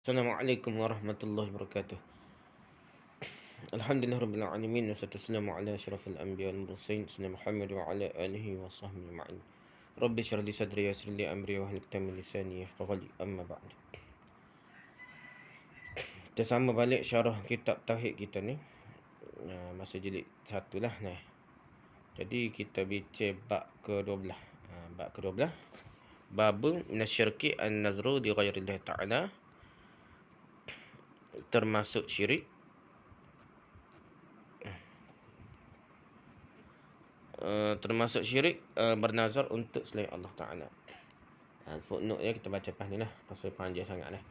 Assalamualaikum warahmatullahi wabarakatuh. Alhamdulillah rabbil alamin wassalatu wassalamu ala asyrafil anbiya wal mursalin sayyidina Muhammad wa ala alihi wa sahbihi ajma'in. Rabbi shrah li sadri yassir li amri wa hlul 'uqdatam min lisani yafqahu qawli. Amma ba'd. Kita sama balik syarah kitab tauhid kita ni. Masa jilid 1 lah nah. Jadi kita baca bab ke-12. Bab ke-12. Babun minasyirki an-nazru di ghairillah ta'ala. Termasuk syirik bernazar untuk selain Allah Ta'ala. Footnote ya kita baca pas ni lah, pasal panjang sangat lah.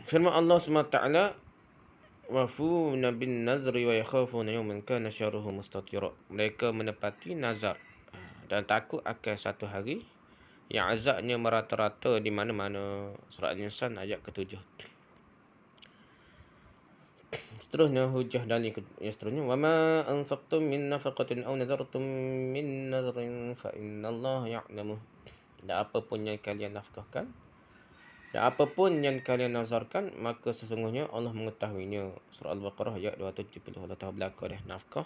Firman Allah SWT, wafuna bin nazri wa yakhafuna yawman kana syarruhu mustatira. Mereka menepati nazar dan takut akan satu hari yang azabnya merata-rata di mana-mana. Surah Al-Insan ayat ke-7. Seterusnya hujah dalil yang seterusnya, wama anfaqtum min nafaqatin aw nazartum min nazrin fa innallaha ya'lamu. Dan apapun yang kalian nafkahkan dan apapun yang kalian nazarkan, maka sesungguhnya Allah mengetahuinya. Surah Al-Baqarah ayat 270. Allah tahu belaka dah nafkah,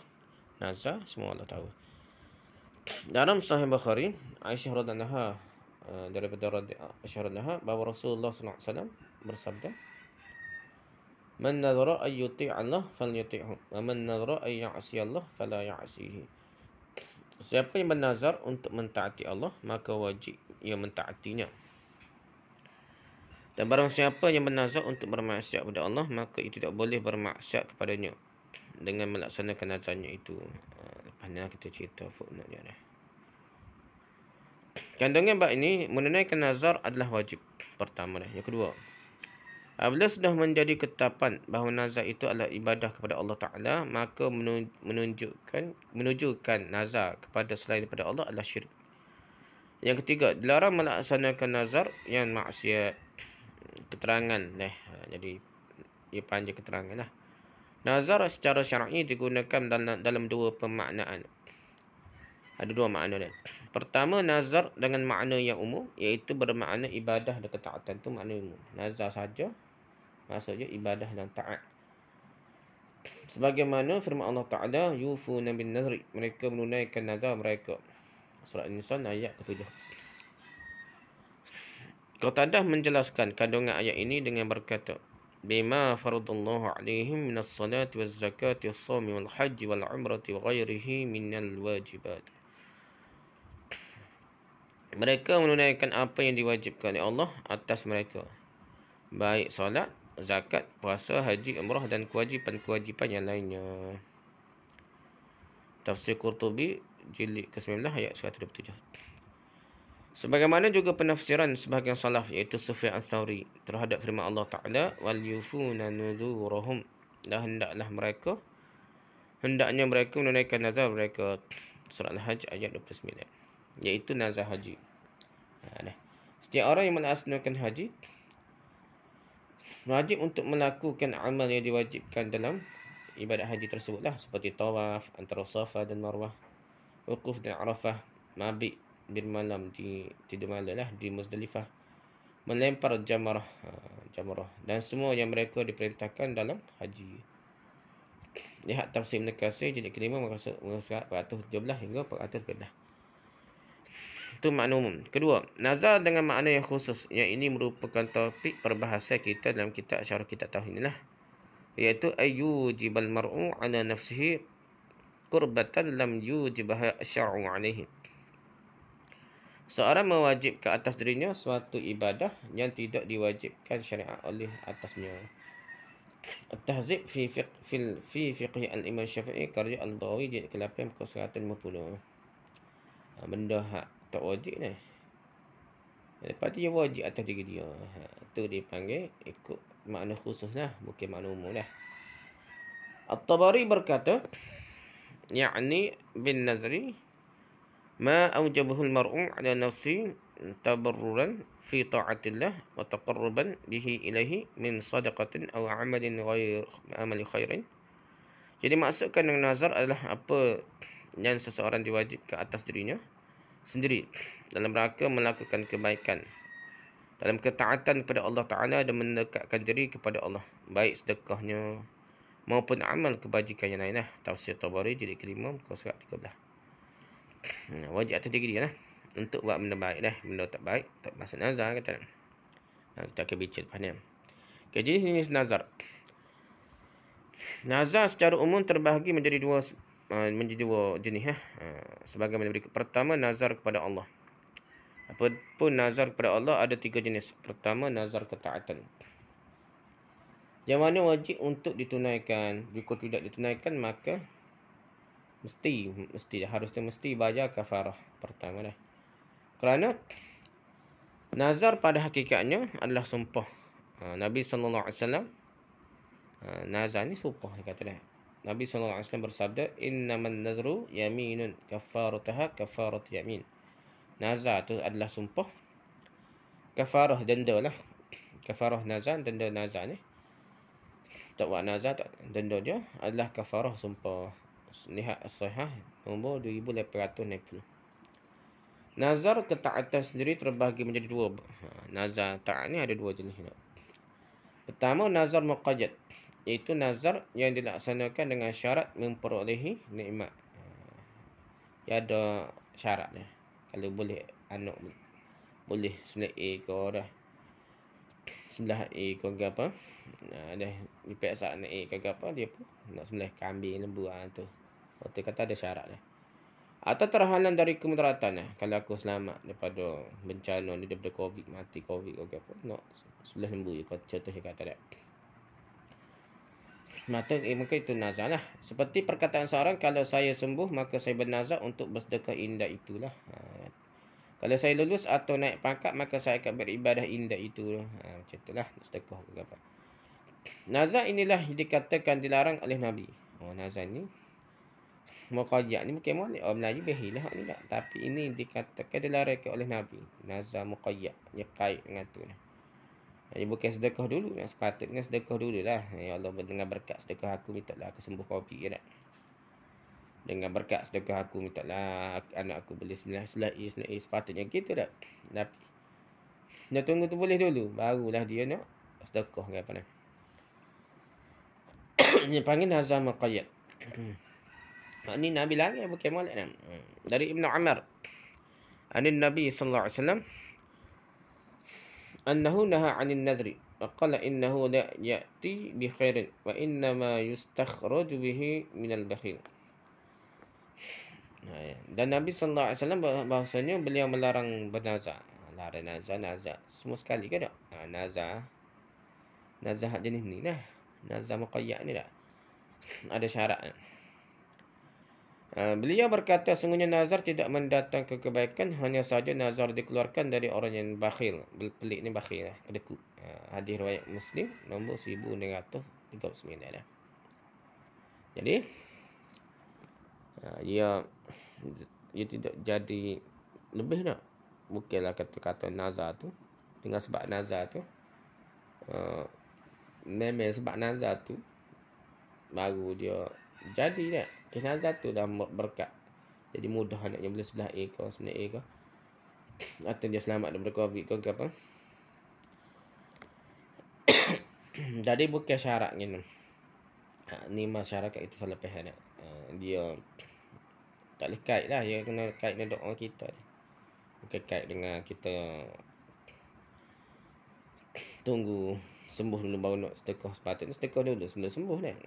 nazar, semua Allah tahu. Dalam Sahih Bukhari, Aisyah radhiyallahu anha daripada Aisyah radhiyallahu anha bahawa Rasulullah sallallahu alaihi wasallam bersabda, man nadhara ay yuti' Allah falyuti'hu wa man nadhara ay ya'si Allah fala ya'sihi. Siapa yang bernazar untuk mentaati Allah, maka wajib ia mentaatinya. Dan barang siapa yang bernazar untuk bermaksiat kepada Allah, maka ia tidak boleh bermaksiat kepadanya dengan melaksanakan nazarnya itu. Lepas ni kita cerita footnote dia dah. Kandungan bab ini, menunaikan nazar adalah wajib. Pertama dah. Yang kedua, apabila sudah menjadi ketetapan bahawa nazar itu adalah ibadah kepada Allah Ta'ala, maka menunjukkan nazar kepada selain daripada Allah adalah syirik. Yang ketiga, dilarang melaksanakan nazar yang maksiat. Keterangan jadi ia panjang keterangan lah. Nazar secara syar'i digunakan dalam dua pemaknaan. Ada dua makna dia. Pertama, nazar dengan makna yang umum, iaitu bermakna ibadah dan ketaatan. Itu makna umum. Nazar saja maksudnya ibadah dan taat. Sebagaimana firman Allah Ta'ala, yufuna bin nazri, mereka menunaikan nazar mereka. Surah Al-Insan ayat ke-7. Qatadah menjelaskan kandungan ayat ini dengan berkata, bima faradallahu alaihim minas salati waz zakati was sawmi wal hajji wal umrati wa ghairihi minal wajibat. Mereka menunaikan apa yang diwajibkan oleh Allah atas mereka, baik solat, zakat, puasa, haji, umrah dan kewajipan-kewajipan yang lainnya. Tafsir Qurtubi jilid ke-19 ayat 127. Sebagaimana juga penafsiran sebahagian salaf, iaitu Sufyan Ats-Tsauri terhadap firman Allah Ta'ala, wal yufuna nuzurahum, dan hendaknya mereka menunaikan nazar mereka. Surah Al-Hajj ayat 29, iaitu nazar haji. Setiap orang yang melaksanakan haji wajib untuk melakukan amal yang diwajibkan dalam ibadat haji tersebutlah, seperti tawaf antara Safa dan Marwah, wukuf dan Arafah, mabit bermalam tidur malam lah di Muzdalifah, melempar jamrah dan semua yang mereka diperintahkan dalam haji. Lihat tafsir Ibn Katsir jilid ke-5 muka 417 hingga 419. Itu makna umum. Kedua, nazar dengan makna yang khusus, yang ini merupakan topik perbahasan kita dalam kitab syarah kitab tauhid inilah, iaitu ayyujibal mar'u ala nafsihi qurbatan lam yujibha syar'u alaihi. Seorang mewajib ke atas dirinya suatu ibadah yang tidak diwajibkan syariat oleh atasnya. At-Tahzib fi fiqh al-Imam Syafi'i karya Al-Baghawi jilid ke-8 muka 150. Benda hak tak wajib ni, lepas dia wajib atas diri dia. Itu dipanggil ikut makna khusus lah, bukan makna umum lah. At-Tabari berkata, ya'ni bin nazri ma aujabahu al-mar'u ala nafsi tabarruran fi ta'atillah wa taqarruban bihi ilaihi min sadaqatin aw amalin ghair amali khairin. Jadi maksudkan dengan nazar adalah apa yang seseorang diwajibkan atas dirinya sendiri dalam rangka melakukan kebaikan dalam ketaatan kepada Allah Ta'ala dan mendekatkan diri kepada Allah, baik sedekahnya maupun amal kebajikan yang lain. Tafsir Tabari jilid ke-5 muka surat 13. Wajib atas diri dia untuk buat benda baik benda tak baik tak masuk nazar kata. Kita akan bincang lepas ni. Okay, jenis nazar. Nazar secara umum terbahagi menjadi dua jenis sebagaimana berikut. Pertama, nazar kepada Allah. Apapun nazar kepada Allah ada 3 jenis. Pertama, nazar ketaatan, yang mana wajib untuk ditunaikan. Jika tidak ditunaikan maka harusnya bayar kafarah pertama dah. Kerana nazar pada hakikatnya adalah sumpah. Nabi sallallahu alaihi wasallam nazar ni sumpah kata dah. Nabi sallallahu alaihi wasallam bersabda, "Innaman nadhru yaminun kafaratuha kafarat yamin." Nazar tu adalah sumpah. Kafarah denda lah. Kafarah nazar, denda nazar ni. Tak buat nazar, tak denda dia adalah kafarah sumpah. Lihat as-sahih nombor 2860. Nazar ketaatan sendiri terbahagi menjadi 2. Nazar taat ni ada 2 jenis. Pertama, nazar muqayyad, iaitu nazar yang dilaksanakan dengan syarat memperolehi nikmat. Dia ada syaratnya. Kalau boleh anak boleh sebelah A ke dah. Sebelah A ke apa? Dah dipaksa nak A ke apa, dia pun nak sebelah kambing lembu tu. Waktu kata ada syarat dia. Atau terhalang dari kemudaratan. Kalau aku selamat daripada bencana ni, daripada COVID, mati COVID ke apa, nak sebelah lembu je contohnya kata dia. Maka itu nazar lah. Seperti perkataan seorang, kalau saya sembuh maka saya bernazar untuk bersedekah indah itulah. Kalau saya lulus atau naik pangkat maka saya akan beribadah indah itu. Macam itulah sedekah ke apa. Nazar inilah dikatakan dilarang oleh Nabi. Nazar ni muqayyad ni bukan molek orang Melayu behilah ni tak. Tapi ini dikatakan dilarang oleh Nabi. Nazar muqayyad, dia kait dengan tu lah. Jadi bukan sedekah dulu. Sepatutnya sedekah dulu lah. Ya Allah, dengan berkat sedekah aku, mintalah aku sembuh COVID ke tak. Dengan berkat sedekah aku, mintalah anak aku boleh selai. Sepatutnya gitu tak. Tapi dia tunggu tu boleh dulu, barulah dia nak sedekah ke apa ni. Dia panggil nazar muqayyad. Ini Nabi lagi bukan molek ni. Dari Ibnu Umar, anin Nabi sallallahu alaihi wasallam annahu naha 'anil nadhri wa qala innahu la ya'ti bi khairin wa inna ma yustakhraju bihi minal bakhil. Dan Nabi sallallahu alaihi wasallam bahasanya beliau melarang bernazar. Larang nazar semua sekali ke tak? Nazar jenis ni lah. Nazar muqayyad ni tak. Ada syarat. Beliau berkata, sungguhnya nazar tidak mendatangkan kebaikan, hanya saja nazar dikeluarkan dari orang yang bakhil. Pelik ni bakhil lah, kedekut. Hadis riwayat Muslim nombor 1939 lah. Jadi dia tidak jadi lebih tak. Bukanlah kata-kata nazar tu dengan sebab nazar tu memang sebab nazar tu baru dia jadi tak. Nazar tu dah berkat. Jadi mudah anaknya boleh sebelah A ke sebelah A ke. Atau dia selamat daripada COVID ke apa. Jadi bukan syarat ni. Ni masyarakat itu salah faham. Dia tak boleh kait lah. Dia kena kait dengan doa kita. Bukan kait dengan kita tunggu sembuh dulu baru nak sedekah. Sepatutnya sedekah dulu sebelum sembuh dah.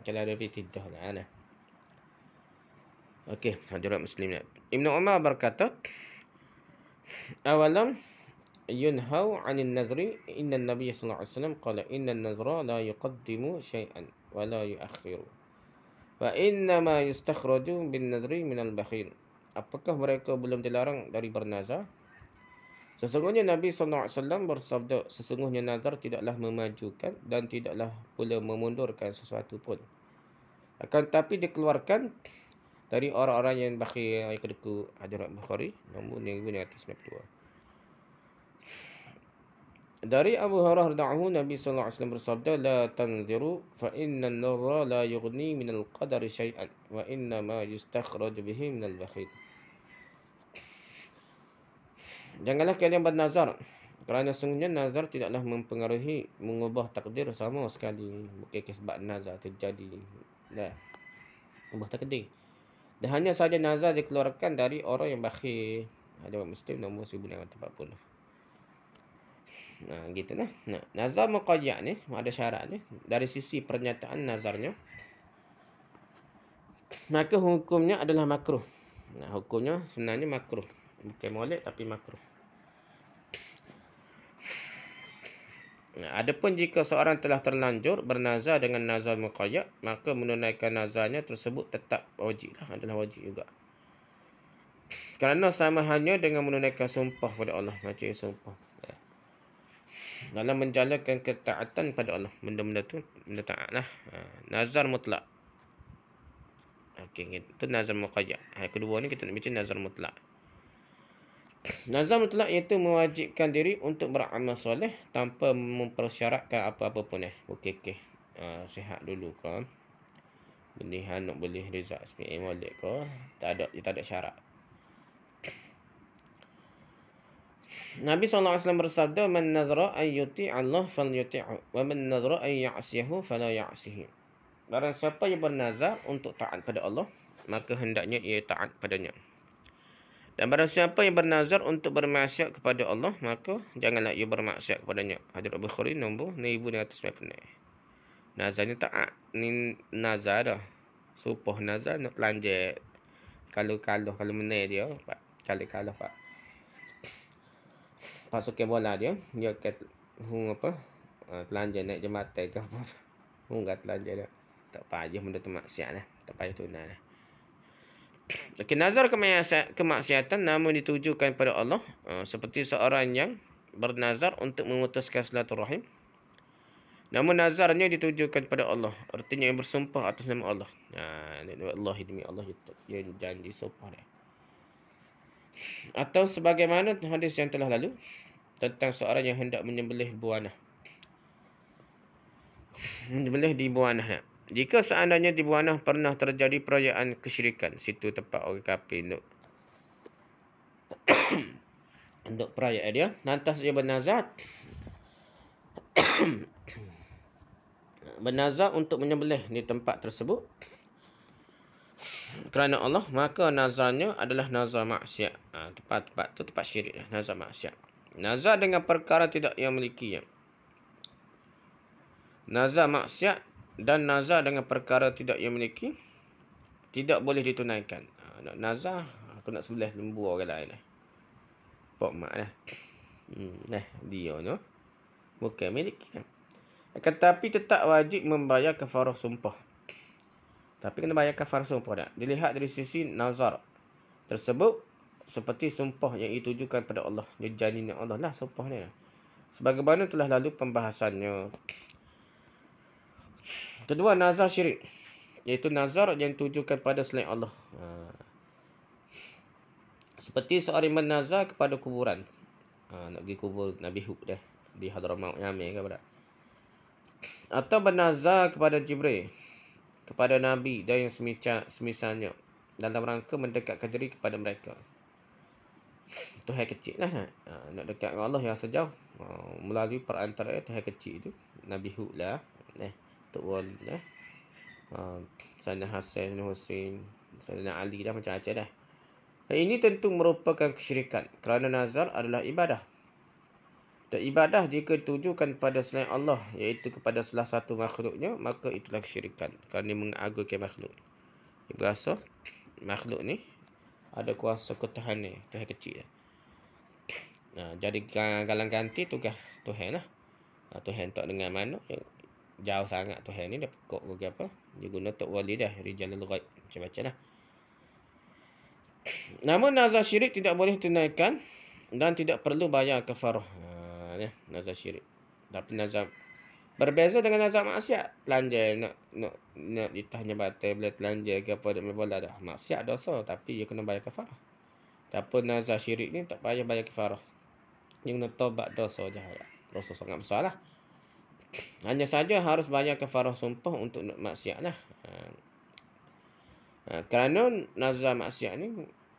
Kalau ada fitidah lah. Okey, hadirat muslimin. Ibnu Umar berkata, awalam yunhau 'anil nadhri inna an-nabiy sallallahu alaihi wasallam qala inna an-nadhra la yuqaddimu syai'an wa la yu'akhiru wa inna ma yustakhraju bin nadhri min al-bakhil. Apakah mereka belum dilarang dari bernazar? Sesungguhnya Nabi sallallahu alaihi wasallam bersabda, sesungguhnya nazar tidaklah memajukan dan tidaklah pula memundurkan sesuatu pun. Akan tapi dikeluarkan dari orang-orang yang bakhil, yang kedekut. Hadis Bukhari nombor 1992. Dari Abu Hurairah radhiyallahu Nabi sallallahu alaihi wasallam bersabda, la tanziru fa inna an-nadhra la yughni min al-qadari syai'an wa inna ma yustakhraju bihi min al-bakhil. Janganlah kalian bernazar, Kerana sungguhnya nazar tidaklah mempengaruhi mengubah takdir sama sekali. Bukan sebab nazar terjadi. Dah, ubah takdir. Dan hanya saja nazar dikeluarkan dari orang yang bakhil. Ada orang Muslim nombor 1940. Nah, gitu lah. Nah, nazar muqayyad ni ada syarat ni. Dari sisi pernyataan nazarnya, maka hukumnya adalah makruh. Nah, hukumnya sebenarnya makruh. Bukan molek tapi makruh. Nah, adapun jika seorang telah terlanjur bernazar dengan nazar muqayyad, maka menunaikan nazarnya tersebut tetap wajib lah, adalah wajib juga. Kerana sama hanya dengan menunaikan sumpah pada Allah, macam sumpah. Dalam menjalankan ketaatan pada Allah, benda-benda tu benda taat lah. Nazar mutlak. Okey, itu nazar muqayyad. Kedua ni kita nak bincang nazar mutlak. Nazar mutlak iaitu mewajibkan diri untuk beramal soleh tanpa mempersyaratkan apa-apa pun. Okey. Sihat dulu kan. Boleh hanuk, boleh rezak SPM molek ke. Tak ada syarat. Nabi SAW bersabda, "Man nadhara an yuti' Allah falyuti'hu, wa man nadhara an ya'siyahu fala ya'sihi." Barang siapa yang bernazar untuk taat pada Allah, maka hendaknya ia taat padanya. Dan barang siapa yang bernazar untuk bermaksiat kepada Allah, maka janganlah ia bermaksiat kepadanya. Hadis Bukhari nombor 1996. Nazarnya taat. Ni nazar dah. Sumpah nazar nak telanjang. Kalau menai dia, Pak. Kalau Pak. Pasukan bola dia kata telanjang naik jembatan ke apa. Enggak telanjang dia. Tak payah benda tu maksiat lah. Tak payah tunai lah. Okay, nazar kemaksiatan namun ditujukan pada Allah, seperti seorang yang bernazar untuk memutuskan silaturahim, namun nazarnya ditujukan pada Allah, artinya yang bersumpah atas nama Allah. Allah, demi Allah dia janji sumpah dia. Atau sebagaimana hadis yang telah lalu tentang seorang yang hendak menyembelih buanah. Menyembelih di buanah. Jika seandainya di buanah pernah terjadi perayaan kesyirikan, situ tempat orang kafir untuk perayaan dia, lantas dia bernazar untuk menyembelih di tempat tersebut kerana Allah, maka nazarnya adalah nazar maksiat. Tempat tu tempat syirik lah, nazar maksiat. Nazar dengan perkara tidak yang milikinya. Nazar maksiat dan nazar dengan perkara tidak yang miliki tidak boleh ditunaikan. Nazar, aku nak sebelah lembu orang lain lah. Pak mak lah. Dia no. Bukan milik. Tetapi tetap wajib membayar kafarah sumpah. Tapi kena bayar kafarah sumpah tak? Dilihat dari sisi nazar tersebut seperti sumpah yang ditujukan pada Allah. Dia janjinya Allah lah sumpah ni. Sebagaimana telah lalu pembahasannya. Kedua, nazar syirik, iaitu nazar yang ditujukan pada selain Allah. Seperti seorang bernazar kepada kuburan. Nak pergi kubur Nabi Hud dah di Hadramaut Yaman ke apa. Atau bernazar kepada Jibril, kepada Nabi dan yang semisalnya dalam rangka mendekatkan diri kepada mereka. Tuhan kecil lah. Nak dekat dengan Allah yang sejauh melalui perantara Tuhan kecil itu Nabi Hud lah. Tok Wali lah. Sana Hasan, Sana Hussein, Sana Ali dah macam-macam dah. Ini tentu merupakan kesyirikan kerana nazar adalah ibadah. Dan ibadah jika ditujukan pada selain Allah, iaitu kepada salah satu makhluknya, maka itulah kesyirikan kerana mengagungkan makhluk. Dia berasa makhluk ni ada kuasa ketuhanan, Tuhan kecil. Jadi galang ganti tugas Tuhan lah. Tuhan tak dengan mana, jauh sangat Tuhan ni, dia pekok ke apa, dia guna Tok Wali dah, Rijalul Ghaib, macam-macam lah. Namun nazar syirik tidak boleh tunaikan dan tidak perlu bayar kafarah. Nazar syirik. Tapi nazar berbeza dengan nazar maksiat. Telanjang nak ditahnya batal, boleh telanjang ke apa, nak main bola dah. Maksiat dosa, tapi dia kena bayar kafarah. Tapi nazar syirik ni tak payah bayar kafarah. Dia kena taubat dosa jahat. Dosa sangat besar lah. Hanya saja harus bayar kafarah sumpah untuk maksiat lah. Kerana nazar maksiat ni,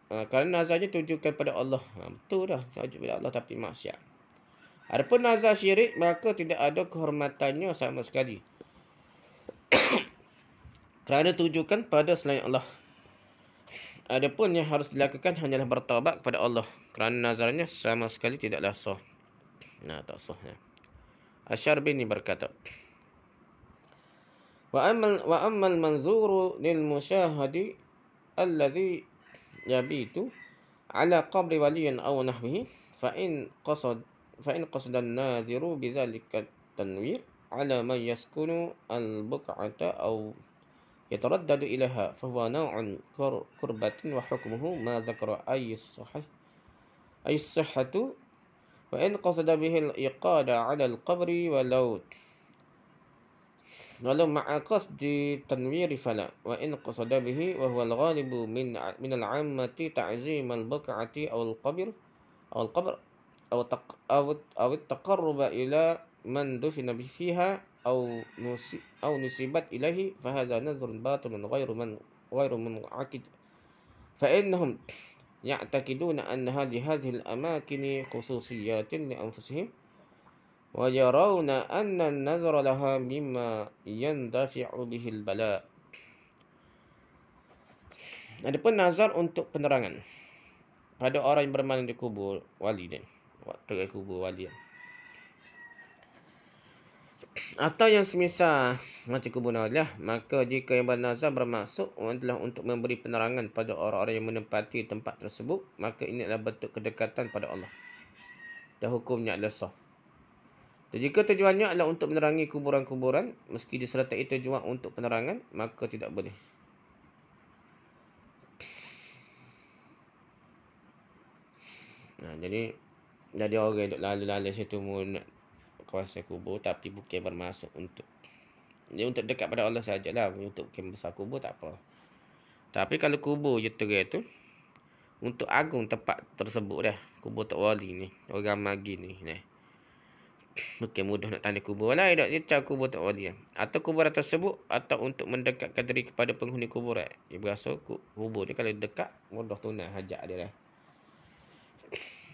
kerana nazarnya tujukan pada Allah. Betul dah, tujukan pada Allah tapi maksiat. Adapun nazar syirik, maka tidak ada kehormatannya sama sekali, kerana tujukan pada selain Allah. Adapun yang harus dilakukan hanyalah bertaubat kepada Allah, kerana nazarnya sama sekali tidaklah sah. Tak sah. Asy-Syarbini berkata, Wa ammal manzuru lil musyahadi alladhi yabitu ala qabri waliyin aw nahwihi fa in qasada an-nadhiru bidzalika tanwir ala man yaskunu al-buq'ata aw yataraddadu ilaha fa huwa naw'un qurbatin wa hukmuhu ma dzakara ay sihhatu wa in qasada bihi al-iqada ala al-qabri walau ma'a qasdi tanwiri fala wa in qasada bihi wa huwa al-ghalibu min al-'ammati ta'zim al-buq'ati aw al-qabr aw at-taqarrub ila man dufina fiha aw nusibat ilahi fa hadha nadhrun batilun ghairu mun'aqid fa innahum ya'taqiduna anna hadhihi al-amakin khususiyatin li anfusihim wa yarawna anna an-nadhra laha mimma yandafi'u bihi al-bala. Adapun nazar untuk penerangan pada orang yang bermalam di kubur wali dia, waktu kubur wali atau yang semisal macam kubur wali, maka jika yang bernazar bermaksud adalah untuk memberi penerangan pada orang-orang yang menempati tempat tersebut, maka ini adalah bentuk kedekatan pada Allah dan hukumnya adalah sah. Jika tujuannya adalah untuk menerangi kuburan-kuburan, meski disertai tujuan untuk penerangan, maka tidak boleh. Jadi orang duduk lalu-lalu situ nak kawasan kubur, tapi bukan bermaksud untuk dia untuk dekat pada Allah sajalah, untuk bukan besar kubur tak apa. Tapi kalau kubur je tu untuk agung tempat tersebut dah, kubur Tok Wali ni, orang magi ni. Bukan mudah nak tanda kubur lah, dia cari kubur Tok Wali atau kuburan tersebut, atau untuk mendekatkan diri kepada penghuni kuburan. Dia berasa kubur ni kalau dekat mudah tunai hajat dia dah.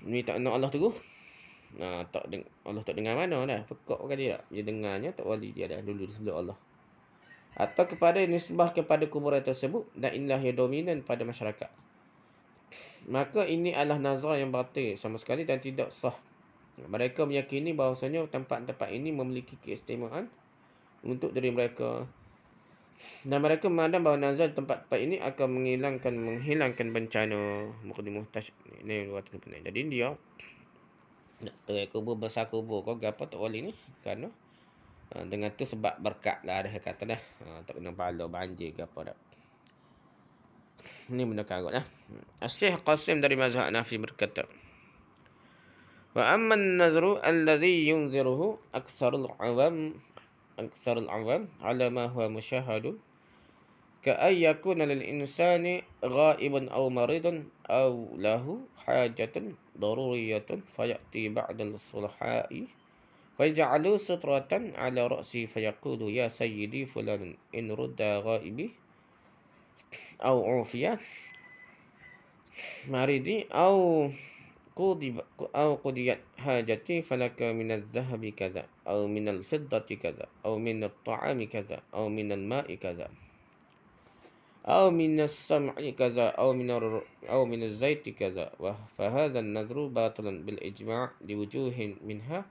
Ni tak nak Allah tu. Allah tak dengar mana dah. Pekak kali tak. Dia dengarnya Tok Wali dia dah dulu sebelum Allah. Atau kepada nisbah kepada kuburan tersebut, dan inilah yang dominan pada masyarakat. Maka ini adalah nazar yang batil sama sekali dan tidak sah. Mereka meyakini bahawasanya tempat-tempat ini memiliki keistimewaan untuk diri mereka. Dan mereka memandang bahawa nazar tempat-tempat ini akan menghilangkan bencana muhtaj. Ini waktu penting. Jadi dia nak terai kubur, besar kubur kau gapo Tok Wali ni, kerana dengan tu sebab berkat lah dah kata dah. Tak kena bala banjir ke apa dah. Ini benda karut lah. Syekh Qasim dari mazhab Hanafi berkata, Wa amma an-nadhru alladhi yunziruhu aktsarul 'awam ala ma huwa musyahadun ka ay yakuna lil insani ghaibun aw maridun aw lahu hajatun daruriyatun fayati ba'da al-sulha'i fayaj'alu sitratan ala ra'si fayaqulu ya sayyidi fulan in rudda ghaibi aw ufiya maridi aw qudiyat hajati falaka min al-dhahabi kaza aw min al-fiddati kaza aw min al-ta'ami kaza aw min al-ma'i kaza aw min as-sam'i kaza aw min al-zayti kaza wa fa hadha an-nadhru batilan bil ijma' li wujuhin minha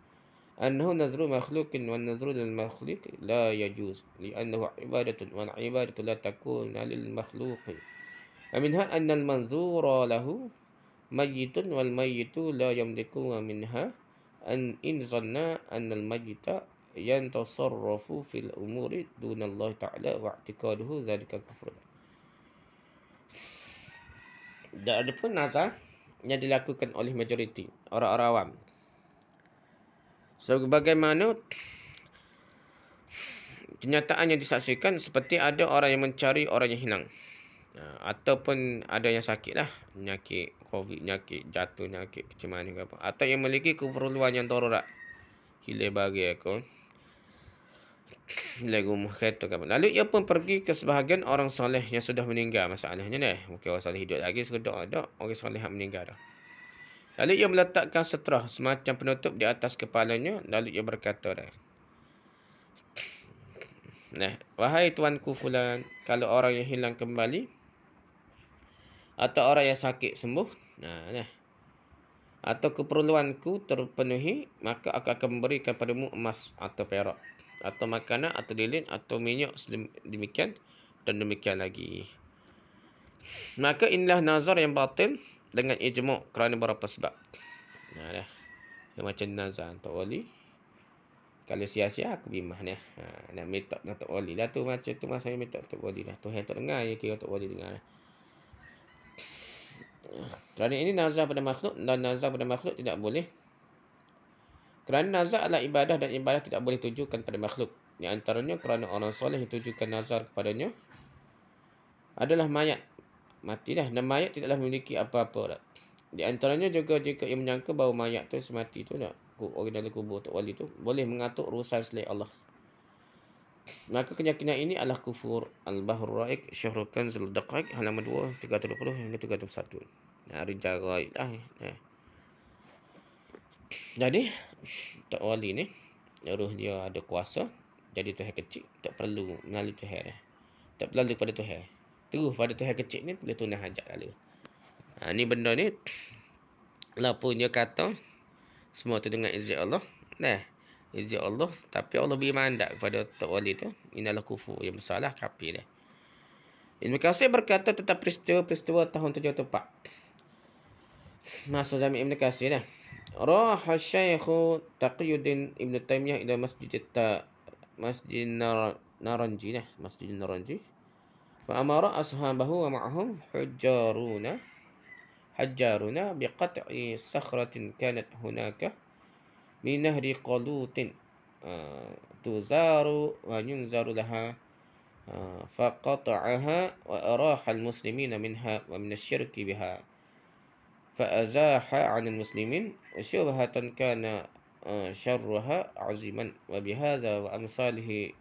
annahu nadhru makhluqin wan nadhru lil makhluq la yajuz li annahu ibadatun wal ibadatu la takuna lil makhluq wa minha anna al-manzura lahu mayyitun wal mayyitu la yamliku minha an in zanna anna al mayyita yantasarrafu fil umuri duna Allah ta'ala wa i'tiqaduhu zalika kufrun. Dan ada pun nazar yang dilakukan oleh majoriti orang-orang awam. Sebagaimana kenyataan yang disaksikan, seperti ada orang yang mencari orang yang hilang. Ataupun ada yang sakit lah, penyakit COVID, penyakit jatuh, penyakit macam mana ke apa, atau yang memiliki keperluan yang darurat, hilang bagi aku, hilang rumah kereta ke apa. Lalu ia pun pergi ke sebahagian orang soleh yang sudah meninggal. Masalahnya ni, mungkin orang soleh hidup lagi, sudah ada orang soleh yang meninggal dah. Lalu ia meletakkan seterah semacam penutup di atas kepalanya. Lalu ia berkata, wahai tuanku fulan, kalau orang yang hilang kembali atau orang yang sakit sembuh, atau keperluanku terpenuhi, maka aku akan memberikan padamu emas atau perak, atau makanan, atau lilin, atau minyak demikian dan demikian lagi. Maka inilah nazar yang batil dengan ijma' kerana beberapa sebab. Macam nazar Tok Wali. Kalau sia-sia aku bimbang nak minta Tok Wali lah tu, macam tu masa minta Tok Wali lah. Tuhan tak dengar, ya kira Tok Wali dengar lah. Kerana ini nazar pada makhluk, dan nazar pada makhluk tidak boleh. Kerana nazar adalah ibadah, dan ibadah tidak boleh tujukan pada makhluk. Di antaranya kerana orang soleh ditujukan nazar kepadanya adalah mayat. Mati dah. Dan mayat tidaklah memiliki apa-apa. Di antaranya juga jika ia menyangka bahawa mayat tu semati tu orang dalam kubur Tok Wali tu boleh mengatur urusan selain Allah. Maka keyakinan ini adalah kufur. Al-Bahrul Ra'iq, Syahrul Kanzul Daqaiq, halaman 2, 320 hingga 321. Rijal Ghaib lah. Jadi Tok Wali ni roh dia ada kuasa, jadi Tuhan kecil tak perlu melalui Tuhan. Tak perlu pada Tuhan. Terus pada Tuhan kecil ni boleh tunai hajat lalu. Ni benda ni walaupun dia kata semua tu dengan izin Allah. Izin Allah, tapi Allah beri mandat kepada Tok Wali tu, inilah kufur yang besar lah, kafir dah. Ibn Katsir berkata tentang peristiwa tahun 74 masa zaman Ibn Katsir dah. Raha Syekh Taqiyuddin Ibn Taimiyah ila Masjid Naranji. Fa amara ashabahu wa ma'ahum hajjaruna biqat'i sakhratin kanat hunaka min nahri qalutin tuzaru wa yunzaru laha faqata'aha wa araha al-muslimina minha wa min asy-syirki biha fa'azaha 'an al-muslimin wa syubhatan kana syarruha 'aziman wa bihadza wa amsalihi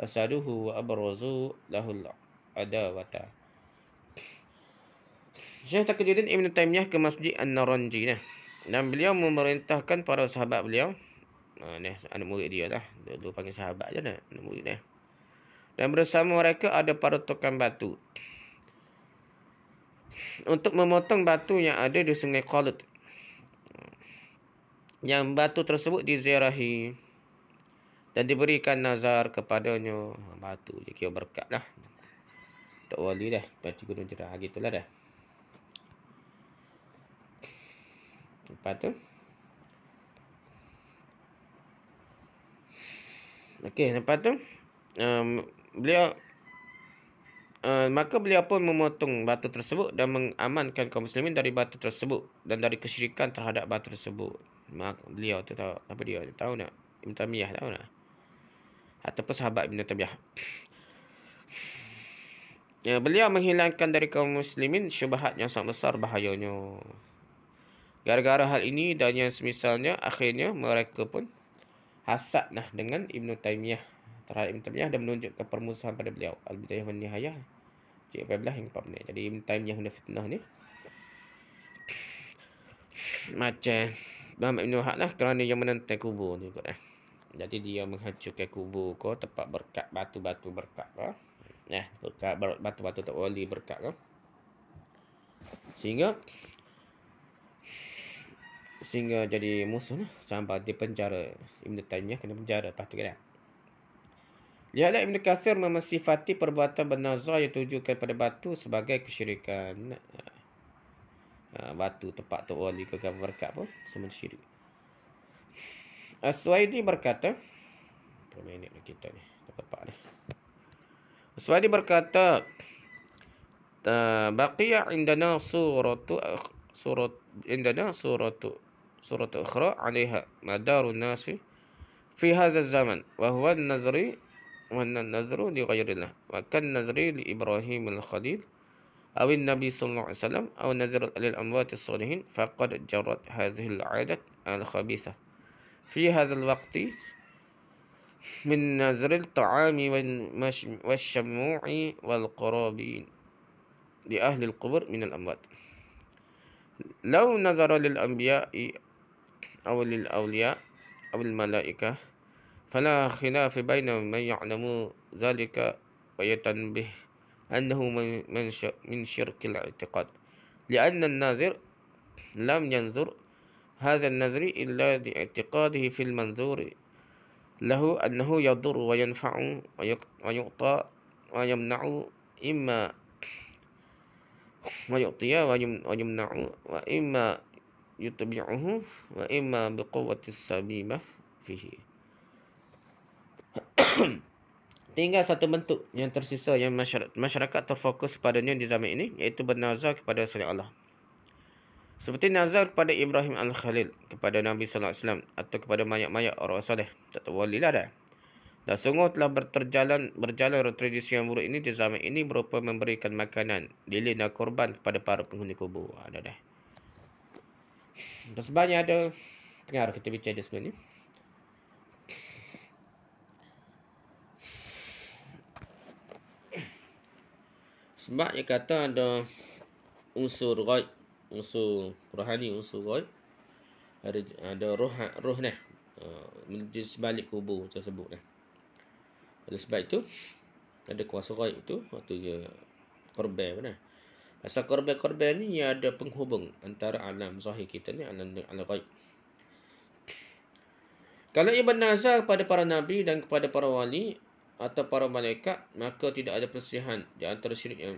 asaduhu wa abrazu lahu al-adawata. Syekh Taqiyuddin Ibn Taimiyah ke Masjid An-Naranji dan beliau memerintahkan para sahabat beliau, anak murid dia lah, dia panggil sahabat je anak murid dia, dan bersama mereka ada para tukang batu untuk memotong batu yang ada di sungai Qalut. Yang batu tersebut diziarahi dan diberikan nazar kepadanya. Batu je kira berkat lah. Tok Wali dah, baca gunung cerah gitulah dah. Lepas tu lepas tu maka beliau pun memotong batu tersebut dan mengamankan kaum muslimin dari batu tersebut dan dari kesyirikan terhadap batu tersebut. Beliau tu tahu apa dia? Tahu tak? Ibn Taimiyah tahu tak? Ataupun sahabat Ibn Taimiyah. Beliau menghilangkan dari kaum muslimin syubhat yang sangat besar bahayanya. Gara-gara hal ini dan yang semisalnya, akhirnya mereka pun hasad dengan Ibn Taimiyah, terhadap Ibn Taimiyah, dan menunjukkan permusuhan pada beliau. Al-Bidayah wa Nihayah 14 hingga 14. Jadi Ibn Taimiyah kena fitnah ni macam Muhammad Ibn Wahab lah, kerana yang menentang kubur ni kot. Jadi dia menghancurkan kubur ko, tempat berkat, batu-batu berkat ko. Berkat batu-batu Tok Wali berkat ko. Sehingga jadi musuh lah. Sampai di penjara. Ibn Taimiyah kena penjara. Lepas tu kan. Lihatlah Ibn Katsir memensifati perbuatan bernazar yang tujukan pada batu sebagai kesyirikan. Batu tempat Tok Wali ke gambar berkat pun semua syirik. As-Suwaidi berkata, berapa minit kita ni? Tepat ni. As-Suwaidi berkata, baqiya indana suratu ukhra 'alaiha madarun nasi fi hadha zaman wa huwa an-nazri wa an-nazru li ghairillah wa kan nazri li Ibrahim al-Khalil aw an-nabi sallallahu alaihi wasallam aw nazru lil amwat as-salihin faqad jarrat hadhihi al-'adat al-khabithah fi hadha al-waqti min nazri al-ta'ami wash-shamu'i wal-qarabin li ahli al-qubur min al-amwat. Lau nazara lil anbiya'i aw lil awliya' aw lil malaikah fala khilaf baina man ya'lamu dhalika wa yatanbih annahu min syirkil i'tiqad li'anna an-nazir lam yanzur hadha an-nazri illa li'i'tiqadihi fil manzuri lahu annahu yadur wa yanfa'u wa yu'ta wa yamna'u imma wa yu'tiya wa yumna'u wa imma yutbi'uhu wa imma biquwwati sabimah fihi. Tinggal satu bentuk yang tersisa yang masyarakat terfokus padanya di zaman ini, iaitu bernazar kepada selain Allah. Seperti nazar kepada Ibrahim Al-Khalil, kepada Nabi sallallahu alaihi wasallam, atau kepada mayat-mayat orang soleh, tak tahu wali lah dah. Dan sungguh telah berjalan tradisi yang buruk ini di zaman ini berupa memberikan makanan, lilin dan korban kepada para penghuni kubur. Ada dah. Dan sebenarnya ada pengaruh kita bicara di sebenarnya. Sebab dia kata ada unsur ghaib, unsur rohani, unsur ghaib. Ada roh ni di sebalik kubur tersebut ni. Oleh sebab itu ada kuasa ghaib itu waktu dia korban mana. Asal korban ni ia ada penghubung antara alam zahir kita ni alam ghaib. Kalau ia bernazar kepada para nabi dan kepada para wali atau para malaikat, maka tidak ada perselisihan di antara syirik yang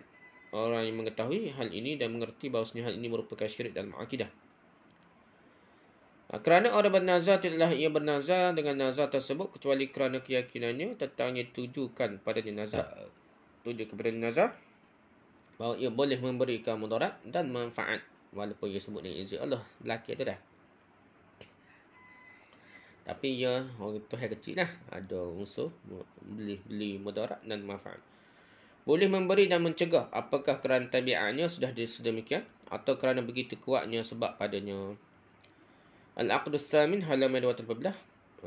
orang yang mengetahui hal ini dan mengerti bahawasanya hal ini merupakan syirik dalam akidah. Kerana orang bernazar tidaklah ia bernazar dengan nazar tersebut kecuali kerana keyakinannya tentangnya tujukan padanya nazar. Tuju kepada nazar bahawa ia boleh memberikan mudarat dan manfaat walaupun ia sebut dengan izin Allah. Belakang tu dah. Tapi ya orang Tuhan kecil lah. Ada unsur beli mudarat dan manfaat. Boleh memberi dan mencegah apakah kerana tabiatnya sudah sedemikian atau kerana begitu kuatnya sebab padanya. Al-Aqdus Tsamin halaman 214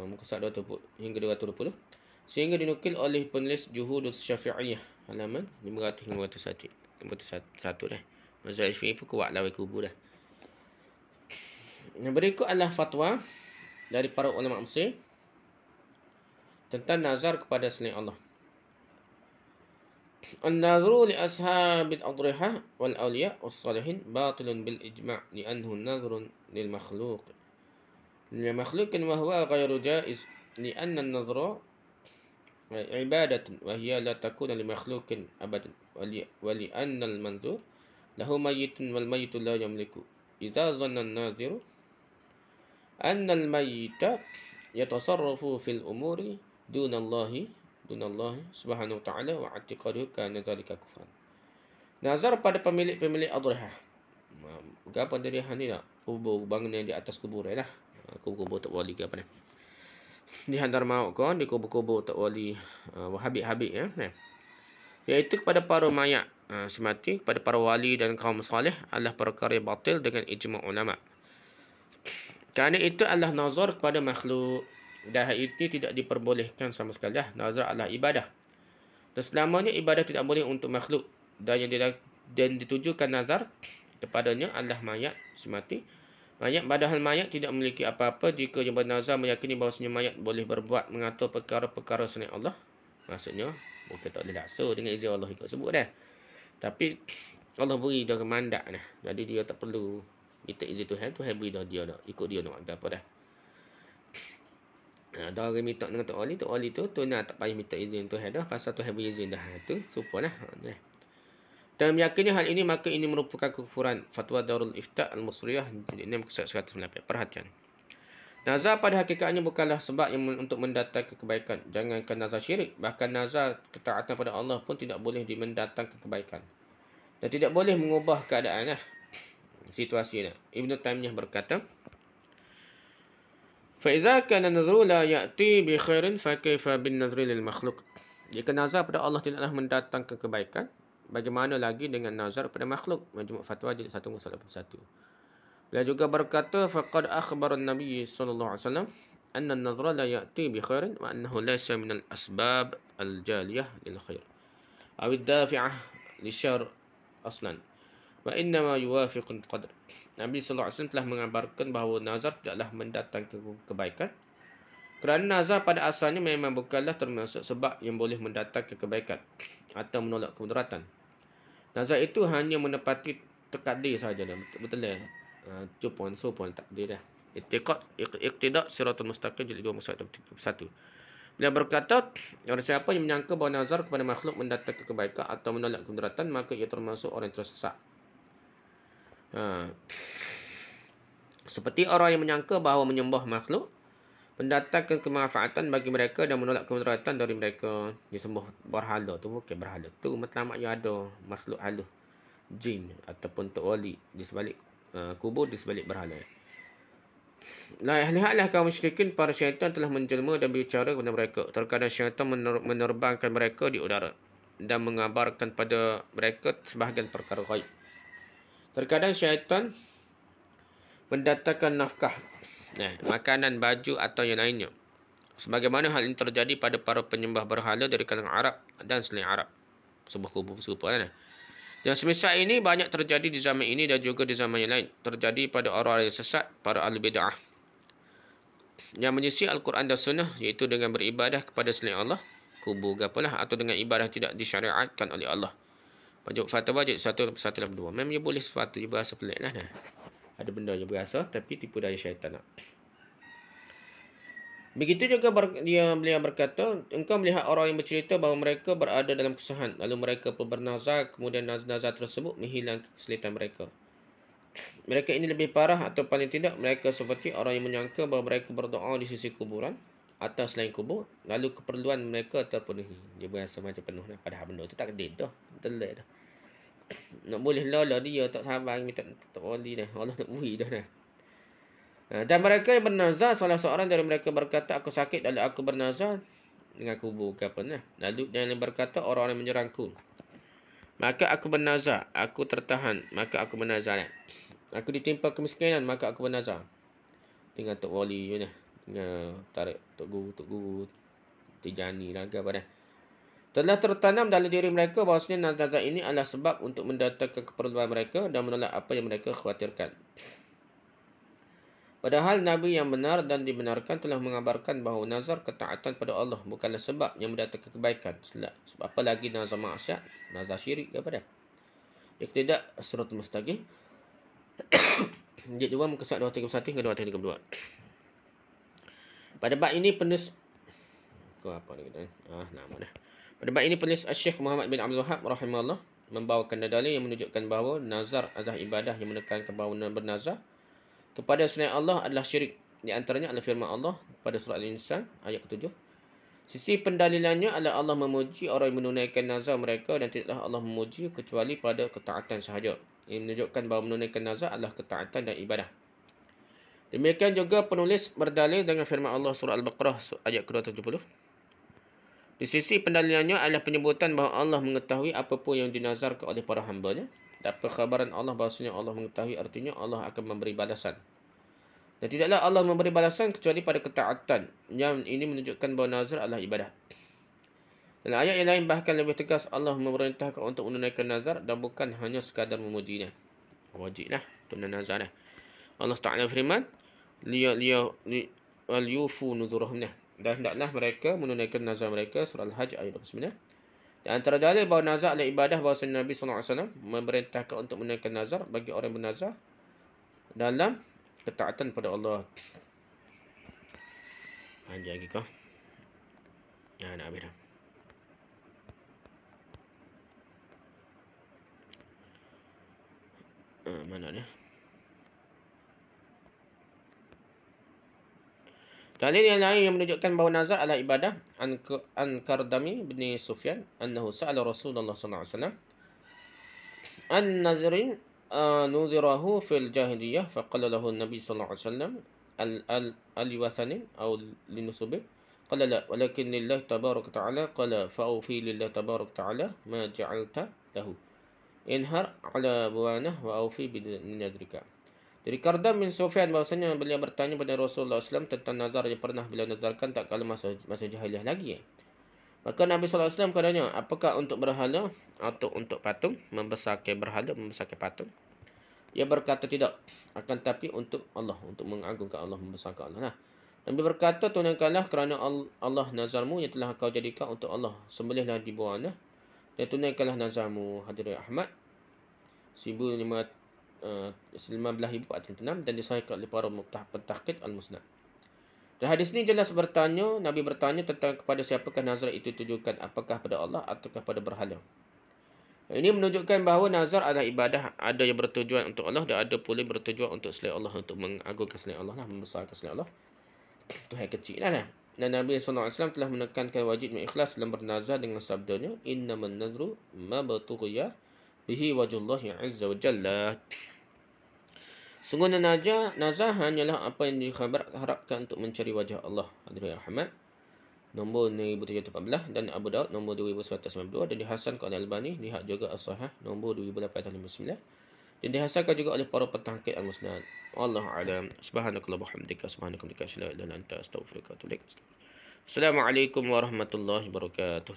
muka surat 220 hingga 220 sehingga dinukil oleh penulis Juhudus Syafi'iyah halaman 500-501 dah. Mazhab Syafi'i pun kuat lawan kubur dah. Yang berikut adalah fatwa dari para ulama Mesir tentang nazar kepada selain Allah. An-nazru li ashabil adrihah wal awliya was salihin batilun bil ijma' li'annahu nazrun lil makhluq. Lil makhluqin wa huwa ghairu jaiz li'anna an-nazra ibadatun wa hiya la takuna li makhluqin abadan wa li'anna al-manzur lahu mayyitun wal mayyitu la yamliku. Idza zanna an-naziru أن الميت يتصرف في الأمور دون الله سبحانه وتعالى واعتقاده كان ذلك كفرا. Nazar pada pemilik adrihah. Apa dari ni nak? Kubur bangunan di atas kubur lah. Kubur tak wali ke apa ni? Di Hadramaut kan, di kubur tak wali Habib ya. Iaitu kepada para mayat semati, kepada para wali dan kaum salih adalah perkara yang batil dengan ijma' ulama. Kerana itu adalah nazar kepada makhluk. Dan hal ini tidak diperbolehkan sama sekali. Nazar adalah ibadah. Dan selamanya ibadah tidak boleh untuk makhluk. Dan yang ditujukan nazar kepadanya adalah mayat semati. Padahal mayat tidak memiliki apa-apa jika yang bernazar meyakini bahawasanya mayat boleh berbuat mengatur perkara-perkara selain Allah. Maksudnya, bukan tak boleh laksa dengan izin Allah ikut sebut dah. Tapi Allah beri dia kemandak dah. Jadi dia tak perlu minta izin Tuhan beri dah dia dah. Ikut dia nak buat apa dah. Ada orang minta dengan Tok Wali tu nak tak payah minta izin Tuhan dah. Pasal Tuhan beri izin dah. Tu supalah. Dan meyakini hal ini maka ini merupakan kekufuran. Fatwa Darul Ifta' Al-Musriyah jilid 6 198. Perhatian. Nazar pada hakikatnya bukanlah sebab yang untuk mendatangkan kebaikan. Jangankan nazar syirik. Bahkan nazar ketaatan pada Allah pun tidak boleh mendatangkan kebaikan. Dan tidak boleh mengubah keadaan lah. Situasi ni. Ibn Taymiyah berkata, "Fa-idza kana nadhru la ya'ti bi khairin fa kaifa bin nadhri lil makhluq?" Jika nazar pada Allah tidaklah mendatangkan kebaikan, bagaimana lagi dengan nazar pada makhluk? Majmu' Fatwa jilid 1/81. Beliau juga berkata, "Faqad akhbara an-nabiy sallallahu alaihi wasallam anna an-nadhra la ya'ti bi khairin wa annahu laysa min al-asbab al-jaliyah lil khair aw ad-dafi'ah li syarr aslan." Wa innama yuwafiqul qadr. Nabi sallallahu alaihi wasallam telah mengabarkan bahawa nazar tidaklah mendatangkan kebaikan. Kerana nazar pada asalnya memang bukanlah termasuk sebab yang boleh mendatangkan kebaikan atau menolak kemudaratan. Nazar itu hanya menepati takdir sahaja. Betul ya? Itu poin takdir dah. Iqtida siratal mustaqim jilid 2 musa 1. Beliau berkata, orang siapa yang menyangka bahawa nazar kepada makhluk mendatangkan kebaikan atau menolak kemudaratan, maka ia termasuk orang yang tersesat. Seperti orang yang menyangka bahawa menyembah makhluk mendatangkan kemanfaatan bagi mereka dan menolak kemudaratan dari mereka. Disembah berhala tu bukan berhala tu matlamat yang ada makhluk halus, jin ataupun tok wali di sebalik kubur, di sebalik berhala. Lihatlah kaum musyrikin, para syaitan telah menjelma dan berbicara kepada mereka. Terkadang syaitan menerbangkan mereka di udara dan mengabarkan pada mereka sebahagian perkara gaib. Terkadang syaitan mendatangkan nafkah, makanan, baju atau yang lainnya. Sebagaimana hal ini terjadi pada para penyembah berhala dari kalangan Arab dan selain Arab. Sebuah kubur serupa kan? Dan semisal ini banyak terjadi di zaman ini dan juga di zaman yang lain. Terjadi pada orang-orang yang sesat, para ahli bid'ah, yang menyisi Al-Quran dan Sunnah, iaitu dengan beribadah kepada selain Allah, kubur gapalah, atau dengan ibadah tidak disyariatkan oleh Allah. Pajuk fatwa jilid 1/182. Memang dia boleh sesuatu, dia berasa pelik lah. Ada benda yang berasa, tapi tipu daya syaitan. Begitu juga beliau berkata, engkau melihat orang yang bercerita bahawa mereka berada dalam kesusahan, lalu mereka pun bernazar, kemudian nazar tersebut menghilangkan kesulitan mereka. Mereka ini lebih parah, atau paling tidak mereka seperti orang yang menyangka bahawa mereka berdoa di sisi kuburan atau selain kubur, lalu keperluan mereka terpenuhi. Dia berasa macam penuh dah, padahal benda tu tak kedip dah, telat dah. Nak boleh lola dia tak sabar minta tak wali dah, Allah nak bui dah. Dan mereka yang bernazar, salah seorang dari mereka berkata, aku sakit lalu aku bernazar dengan kubur ke apa nah. Lalu dia berkata, orang-orang menyerangku, maka aku bernazar, aku tertahan, maka aku bernazar. Aku ditimpa kemiskinan, maka aku bernazar. Tinggal Tok Wali je dah. Tinggal tarik Tok Guru Tijani lah ke apa dah. Telah tertanam dalam diri mereka bahawasanya nazar ini adalah sebab untuk mendatangkan keperluan mereka dan menolak apa yang mereka khawatirkan. Padahal Nabi yang benar dan dibenarkan telah mengabarkan bahawa nazar ketaatan pada Allah bukanlah sebab yang mendatangkan kebaikan. Sebab apa lagi nazar maksiat, nazar syirik ke apa dah. Iqtida siratal mustaqim jilid 2 muka surat 231 hingga 232. Pada bab ini penulis Pada bab ini penulis Syekh Muhammad bin Abdul Wahhab rahimahullah membawakan dalil yang menunjukkan bahawa nazar adalah ibadah yang menekankan bahawa bernazar kepada selain Allah adalah syirik. Di antaranya adalah firman Allah pada surah Al-Insan ayat ke-7. Sisi pendalilannya adalah Allah memuji orang yang menunaikan nazar mereka dan tidaklah Allah memuji kecuali pada ketaatan sahaja. Ini menunjukkan bahawa menunaikan nazar adalah ketaatan dan ibadah. Demikian juga penulis berdalil dengan firman Allah surah Al-Baqarah ayat ke-270. Di sisi pendalilannya adalah penyebutan bahawa Allah mengetahui apapun yang dinazarkan oleh para hamba-Nya. Dan perkhabaran Allah bahasanya Allah mengetahui, artinya Allah akan memberi balasan. Dan tidaklah Allah memberi balasan kecuali pada ketaatan. Yang ini menunjukkan bahawa nazar adalah ibadah. Dalam ayat yang lain bahkan lebih tegas Allah memerintahkan untuk menunaikan nazar dan bukan hanya sekadar memujinya. Wajiblah tunaikan nazar. Allah Ta'ala firman, liyufu nuzurahum. Dan hendaklah mereka menunaikan nazar mereka, surah Al-Hajj ayat 29. Di antara dalil bahawa nazar adalah ibadah bahawasanya Nabi SAW memerintahkan untuk menunaikan nazar bagi orang yang bernazar dalam ketaatan pada Allah. Panjang lagi kau. Nak habis dah. Mana dia? Dalil yang lain yang menunjukkan bahawa nazar adalah ibadah, An-Kardami bin Sufyan annahu sa'ala Rasulullah sallallahu alaihi wasallam an-nazrin nuzirahu fil jahiliyah faqala lahu an-nabi sallallahu alaihi wasallam al-wasanin aw linusubih qala la walakin lillah tabaraka ta'ala qala fa'ufi lillah tabaraka ta'ala ma ja'alta lahu inhar ala buwanah wa aufi bi nadrika. Dari Kardam bin Sufyan bahasanya beliau bertanya pada Rasulullah SAW tentang nazar yang pernah beliau nazarkan tak kala masa jahiliah lagi. Maka Nabi SAW katanya, apakah untuk berhala atau untuk patung? Membesarkan berhala, membesarkan patung? Ia berkata tidak. Akan tapi untuk Allah, untuk mengagungkan Allah, membesarkan Allah. Nah, Nabi berkata, tunaikanlah kerana Allah nazarmu yang telah kau jadikan untuk Allah. Sembelihlah di bawahnya. Dan tunaikanlah nazarmu. Hadirin Ahmad. 15,406 dan disahihkan oleh para pentahqiq al-musnad. Dan hadis ini jelas bertanya, Nabi bertanya tentang kepada siapakah nazar itu tujukan, apakah pada Allah ataukah pada berhala. Ini menunjukkan bahawa nazar adalah ibadah, ada yang bertujuan untuk Allah dan ada pula bertujuan untuk selain Allah, untuk mengagungkan selain Allah, membesarkan selain Allah. Itu hal kecil lah. Dan Nabi SAW telah menekankan wajibnya ikhlas dalam bernazar dengan sabdanya, innaman nazru ma batughiya bihi wajullahi azza wa jalla. Sungguhnya nazar hanyalah apa yang diharapkan untuk mencari wajah Allah. Hadirin Rahmat. Nombor 1714 dan Abu Daud nombor 2192 dan dihasankan oleh Albani, lihat juga As-Sahih nombor 2859 dan dihasankan juga oleh para pentahqiq al-musnad. Wallahu a'lam. Subhanakallahumma wa bihamdika subhanaka la ilaha illa anta astaghfiruka wa atubu ilaik. Assalamualaikum warahmatullahi wabarakatuh.